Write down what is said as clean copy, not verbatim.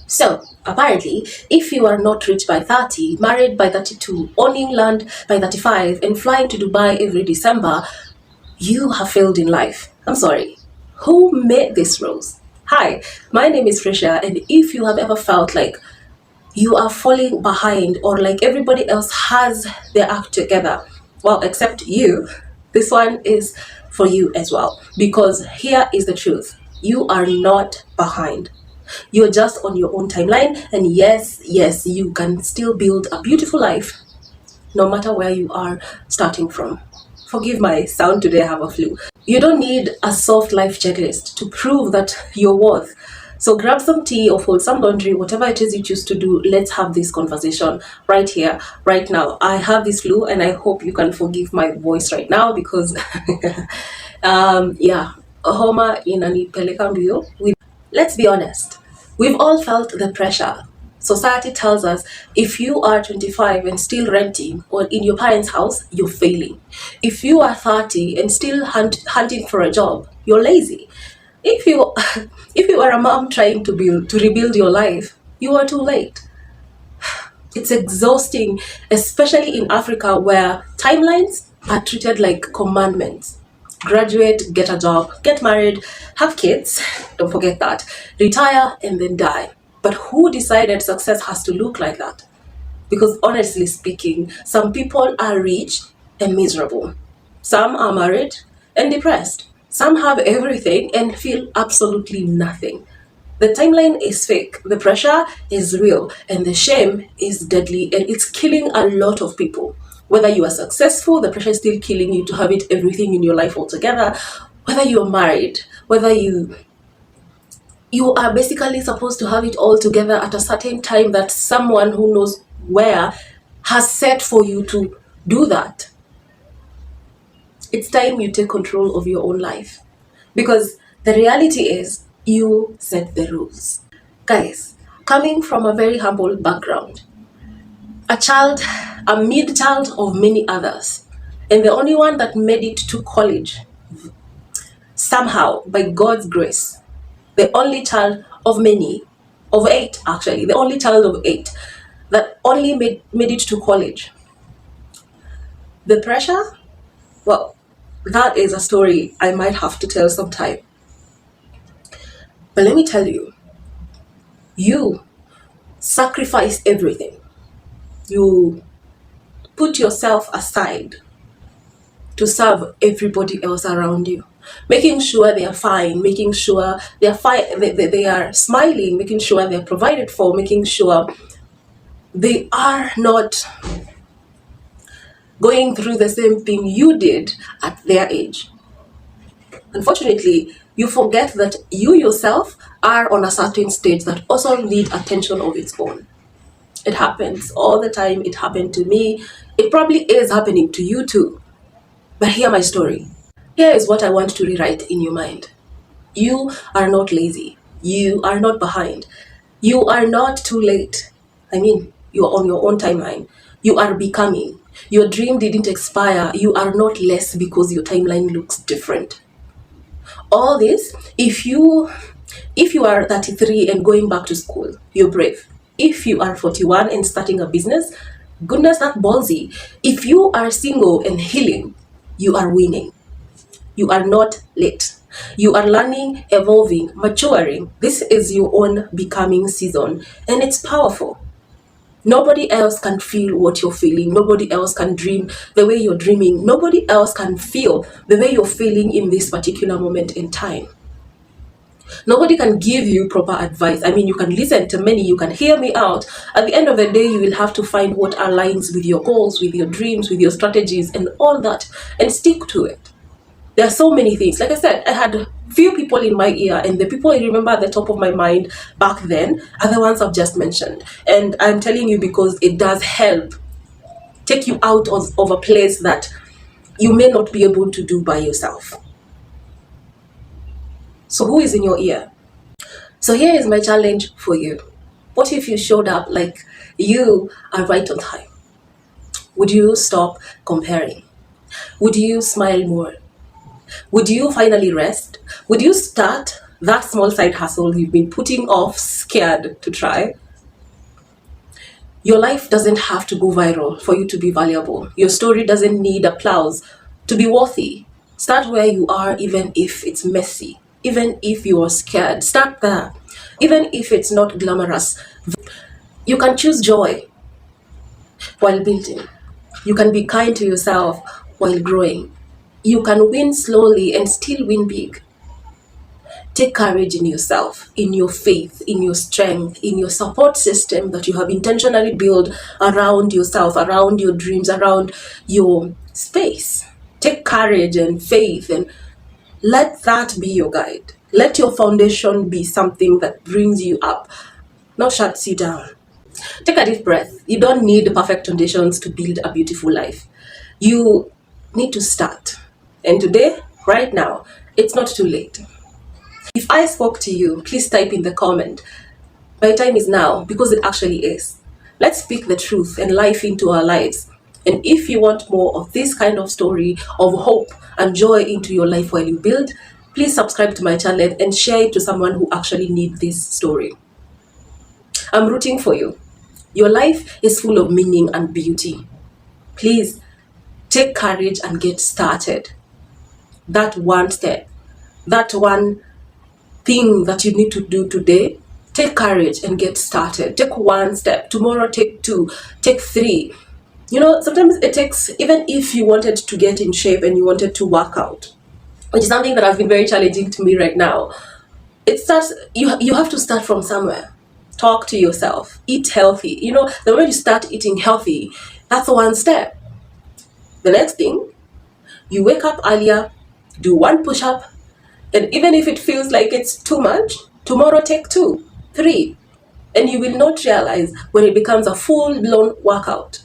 So, apparently, if you are not rich by 30, married by 32, owning land by 35, and flying to Dubai every December, you have failed in life. I'm sorry. Who made these rules? Hi, my name is Frisha, and if you have ever felt like you are falling behind or like everybody else has their act together, well, except you, this one is for you as well. Because here is the truth: you are not behind. You're just on your own timeline, and yes, you can still build a beautiful life no matter where you are starting from. Forgive my sound today, I have a flu. You don't need a soft life checklist to prove that you're worth. So grab some tea or fold some laundry, whatever it is you choose to do. Let's have this conversation right here, right now. I have this flu, and I hope you can forgive my voice right now because, yeah, homa inanipeleka mbio. Let's be honest. We've all felt the pressure. Society tells us if you are 25 and still renting or in your parents' house, you're failing. If you are 30 and still hunting for a job, you're lazy. If you if you are a mom trying to rebuild your life, you are too late. It's exhausting, especially in Africa where timelines are treated like commandments. Graduate, get a job, get married, have kids, don't forget that, retire, and then die. But who decided success has to look like that? Because honestly speaking, some people are rich and miserable. Some are married and depressed. Some have everything and feel absolutely nothing. The timeline is fake, the pressure is real, and the shame is deadly, and it's killing a lot of people. Whether you are successful, the pressure is still killing you to have it everything in your life altogether. Whether you're married, whether you are basically supposed to have it all together at a certain time that someone who knows where has set for you to do that. It's time you take control of your own life. Because the reality is, you set the rules. Guys, coming from a very humble background, a mid child of many others, and the only one that made it to college, somehow, by God's grace, the only child of many, of eight actually, the only child of eight that only made it to college. The pressure, well, that is a story I might have to tell sometime. But let me tell you, you sacrifice everything. You put yourself aside to serve everybody else around you, making sure they are fine, making sure they are fine, they are smiling, making sure they are provided for, making sure they are not going through the same thing you did at their age. Unfortunately, you forget that you yourself are on a certain stage that also need attention of its own. It happens all the time. It happened to me. It probably is happening to you too. But hear my story. Here is what I want to rewrite in your mind. You are not lazy. You are not behind. You are not too late. I mean, you are on your own timeline. You are becoming. Your dream didn't expire. You are not less because your timeline looks different. All this, if you are 33 and going back to school, you're brave. If you are 41 and starting a business, goodness, that's ballsy. If you are single and healing, you are winning. You are not late. You are learning, evolving, maturing. This is your own becoming season, and it's powerful. Nobody else can feel what you're feeling. Nobody else can dream the way you're dreaming. Nobody else can feel the way you're feeling in this particular moment in time. Nobody can give you proper advice. I mean, you can listen to many, you can hear me out. At the end of the day, you will have to find what aligns with your goals, with your dreams, with your strategies, and all that, and stick to it. There are so many things. Like I said, I had few people in my ear, and the people I remember at the top of my mind back then are the ones I've just mentioned. And I'm telling you because it does help take you out of a place that you may not be able to do by yourself. So who is in your ear? So here is my challenge for you. What if you showed up like you are right on time? Would you stop comparing? Would you smile more? Would you finally rest? Would you start that small side hustle you've been putting off, scared to try. Your life doesn't have to go viral for you to be valuable. Your story doesn't need applause to be worthy. Start where you are, even if it's messy, even if you are scared. Start there, even if it's not glamorous. You can choose joy while building. You can be kind to yourself while growing. You can win slowly and still win big. Take courage in yourself, in your faith, in your strength, in your support system that you have intentionally built around yourself, around your dreams, around your space. Take courage and faith and let that be your guide. Let your foundation be something that brings you up, not shuts you down. Take a deep breath. You don't need perfect conditions to build a beautiful life. You need to start. And today, right now, it's not too late. If I spoke to you, please type in the comment. My time is now, because it actually is. Let's speak the truth and life into our lives. And if you want more of this kind of story of hope and joy into your life while you build, please subscribe to my channel and share it to someone who actually needs this story. I'm rooting for you. Your life is full of meaning and beauty. Please take courage and get started. That one step, that one thing that you need to do today, take courage and get started. Take one step. Tomorrow, take two, take three. Sometimes it takes, even if you wanted to get in shape and you wanted to work out, which is something that has been very challenging to me right now. It starts, you have to start from somewhere. Talk to yourself, eat healthy. The moment you start eating healthy, that's one step. The next thing, you wake up earlier, do one push-up, and even if it feels like it's too much, tomorrow take 2, 3, and you will not realize when it becomes a full-blown workout.